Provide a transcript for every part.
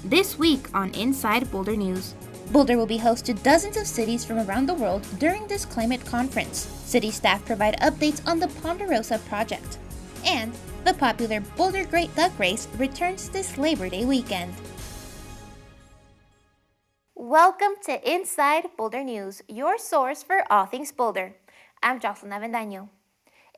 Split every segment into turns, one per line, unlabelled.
This week on Inside Boulder News. Boulder will be host to dozens of cities from around the world during this climate conference. City staff provide updates on the Ponderosa project. And the popular Boulder Great Duck Race returns this Labor Day weekend. Welcome to Inside Boulder News, your source for all things Boulder. I'm Jocelyn Avendaño.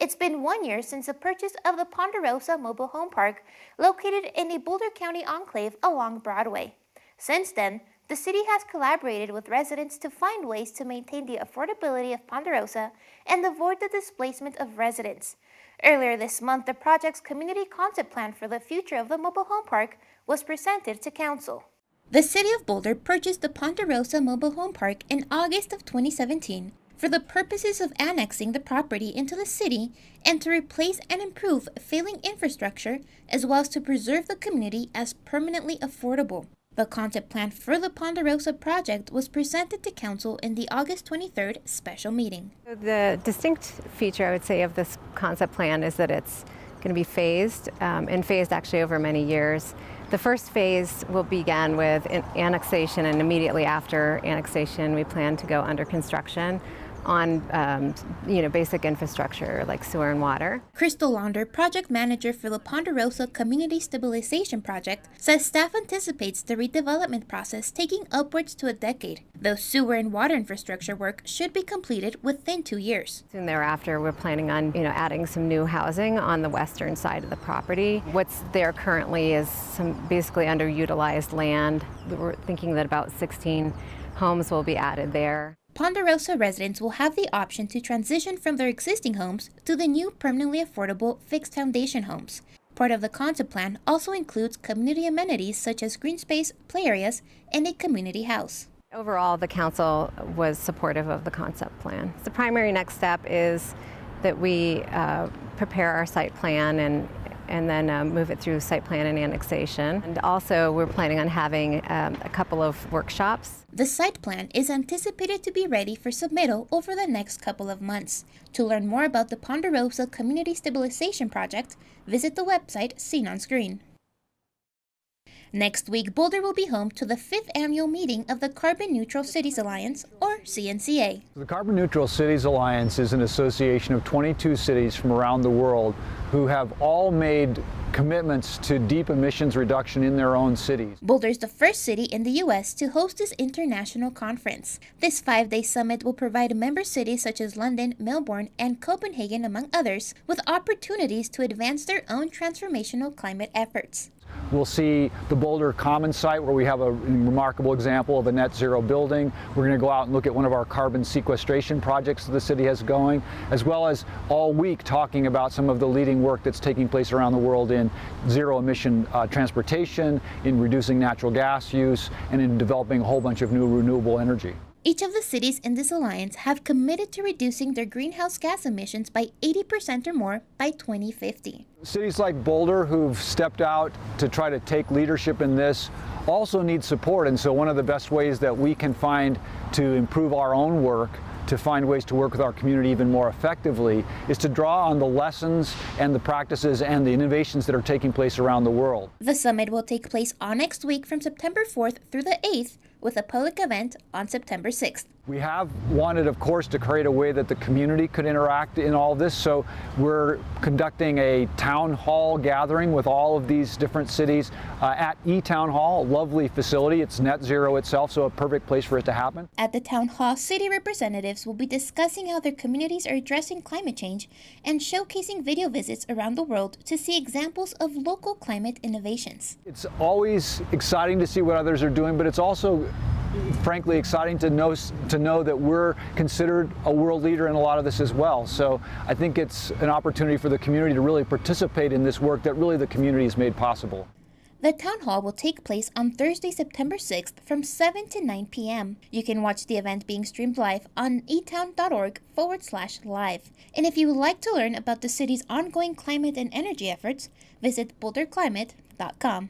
It's been 1 year since the purchase of the Ponderosa Mobile Home Park located in the Boulder County enclave along Broadway. Since then, the city has collaborated with residents to find ways to maintain the affordability of Ponderosa and avoid the displacement of residents. Earlier this month, the project's community concept plan for the future of the mobile home park was presented to council. The city of Boulder purchased the Ponderosa Mobile Home Park in August of 2017 for the purposes of annexing the property into the city and to replace and improve failing infrastructure, as well as to preserve the community as permanently affordable. The concept plan for the Ponderosa project was presented to council in the August 23rd special meeting.
The distinct feature, I would say, of this concept plan is that it's going to be phased, and phased actually over many years. The first phase will begin with annexation, and immediately after annexation, we plan to go under construction on basic infrastructure like sewer and water.
Crystal Launder, project manager for the Ponderosa Community Stabilization project, says staff anticipates the redevelopment process taking upwards to a decade, though sewer and water infrastructure work should be completed within 2 years.
Soon thereafter, we're planning on adding some new housing on the western side of the property. What's there currently is some basically underutilized land. We're thinking that about 16 homes will be added there.
Ponderosa residents will have the option to transition from their existing homes to the new permanently affordable fixed foundation homes. Part of the concept plan also includes community amenities such as green space, play areas, and a community house.
Overall, the council was supportive of the concept plan. The primary next step is that we prepare our site plan and then move it through site plan and annexation. And also, we're planning on having a couple of workshops.
The site plan is anticipated to be ready for submittal over the next couple of months. To learn more about the Ponderosa Community Stabilization Project, visit the website seen on screen. Next week, Boulder will be home to the 5th annual meeting of the Carbon Neutral Cities Alliance, or CNCA.
The Carbon Neutral Cities Alliance is an association of 22 cities from around the world who have all made commitments to deep emissions reduction in their own cities.
Boulder is the first city in the U.S. to host this international conference. This 5-day summit will provide member cities such as London, Melbourne, and Copenhagen, among others, with opportunities to advance their own transformational climate efforts.
We'll see the Boulder Commons site, where we have a remarkable example of a net zero building. We're going to go out and look at one of our carbon sequestration projects that the city has going, as well as all week talking about some of the leading work that's taking place around the world in zero emission transportation, in reducing natural gas use, and in developing a whole bunch of new renewable energy.
Each of the cities in this alliance have committed to reducing their greenhouse gas emissions by 80% or more by 2050.
Cities like Boulder, who've stepped out to try to take leadership in this, also need support. And so one of the best ways that we can find to improve our own work, to find ways to work with our community even more effectively, is to draw on the lessons and the practices and the innovations that are taking place around the world.
The summit will take place on next week from September 4th through the 8th, with a public event on September 6th.
We have wanted, of course, to create a way that the community could interact in all this, so we're conducting a town hall gathering with all of these different cities at E-Town Hall, a lovely facility. It's net zero itself, so a perfect place for it to happen.
At the town hall, city representatives will be discussing how their communities are addressing climate change and showcasing video visits around the world to see examples of local climate innovations.
It's always exciting to see what others are doing, but it's also frankly exciting to know that we're considered a world leader in a lot of this as well. So I think it's an opportunity for the community to really participate in this work that really the community has made possible.
The town hall will take place on Thursday, September 6th from 7 to 9 p.m. You can watch the event being streamed live on etown.org/live. And if you would like to learn about the city's ongoing climate and energy efforts, visit boulderclimate.com.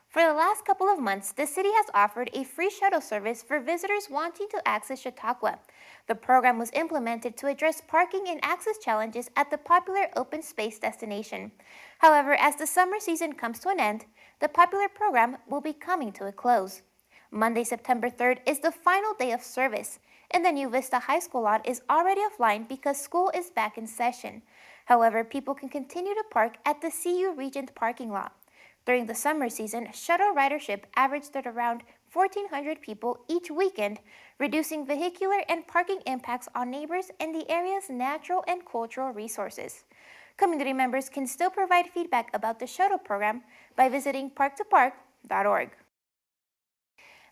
For the last couple of months, the city has offered a free shuttle service for visitors wanting to access Chautauqua. The program was implemented to address parking and access challenges at the popular open space destination. However, as the summer season comes to an end, the popular program will be coming to a close. Monday, September 3rd is the final day of service, and the New Vista High School lot is already offline because school is back in session. However, people can continue to park at the CU Regent parking lot. During the summer season, shuttle ridership averaged at around 1,400 people each weekend, reducing vehicular and parking impacts on neighbors and the area's natural and cultural resources. Community members can still provide feedback about the shuttle program by visiting parktopark.org.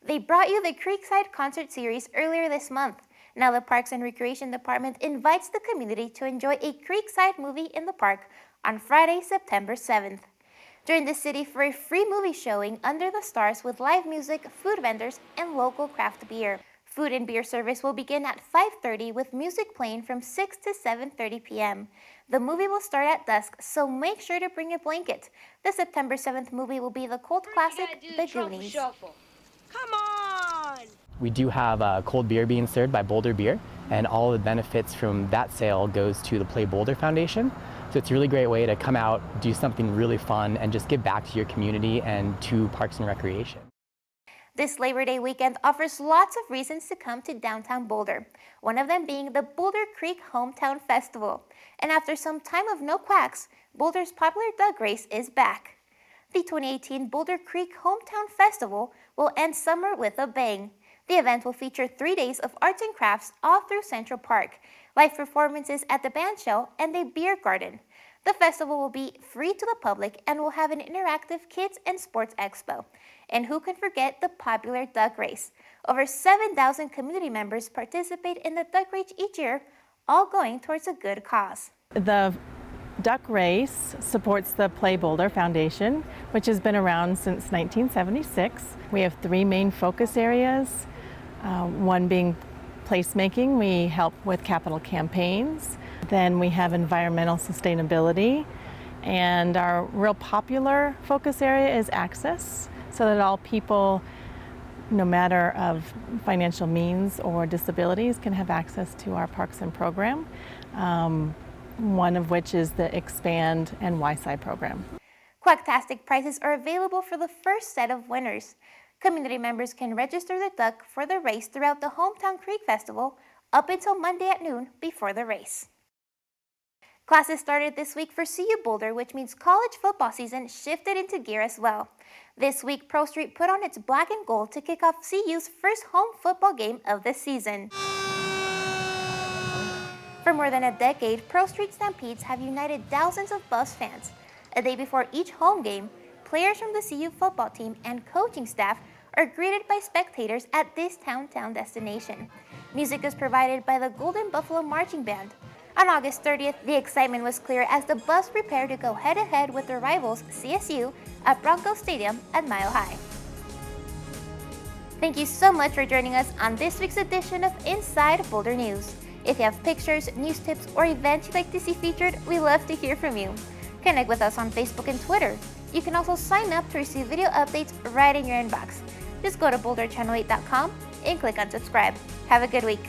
They brought you the Creekside concert series earlier this month. Now the Parks and Recreation Department invites the community to enjoy a Creekside movie in the park on Friday, September 7th. Join the city for a free movie showing under the stars with live music, food vendors, and local craft beer. Food and beer service will begin at 5:30 with music playing from 6 to 7:30 p.m. The movie will start at dusk, so make sure to bring a blanket. The September 7th movie will be the cult classic, The Goonies.
Come on!
We do have cold beer being served by Boulder Beer, and all the benefits from that sale goes to the Play Boulder Foundation. So it's a really great way to come out, do something really fun, and just give back to your community and to Parks and Recreation.
This Labor Day weekend offers lots of reasons to come to downtown Boulder, one of them being the Boulder Creek Hometown Festival. And after some time of no quacks, Boulder's popular duck race is back. The 2018 Boulder Creek Hometown Festival will end summer with a bang. The event will feature 3 days of arts and crafts all through Central Park, live performances at the band shell, and a beer garden. The festival will be free to the public and will have an interactive kids and sports expo. And who can forget the popular duck race? Over 7,000 community members participate in the duck race each year, all going towards a good cause.
The duck race supports the Play Boulder Foundation, which has been around since 1976. We have 3 main focus areas, one being placemaking. We help with capital campaigns. Then we have environmental sustainability. And our real popular focus area is access, so that all people, no matter of financial means or disabilities, can have access to our parks and program. One of which is the Expand and Y-Side program.
Quacktastic prizes are available for the first set of winners. Community members can register the duck for the race throughout the Hometown Creek Festival up until Monday at noon before the race. Classes started this week for CU Boulder, which means college football season shifted into gear as well. This week, Pro Street put on its black and gold to kick off CU's first home football game of the season. For more than a decade, Pro Street Stampedes have united thousands of Buffs fans. A day before each home game, players from the CU football team and coaching staff are greeted by spectators at this town destination. Music is provided by the Golden Buffalo Marching Band. On August 30th, the excitement was clear as the Buffs prepared to go head-to-head with their rivals CSU at Bronco Stadium at Mile High. Thank you so much for joining us on this week's edition of Inside Boulder News. If you have pictures, news tips, or events you'd like to see featured, we love to hear from you. Connect with us on Facebook and Twitter. You can also sign up to receive video updates right in your inbox. Just go to boulderchannel8.com and click on subscribe. Have a good week.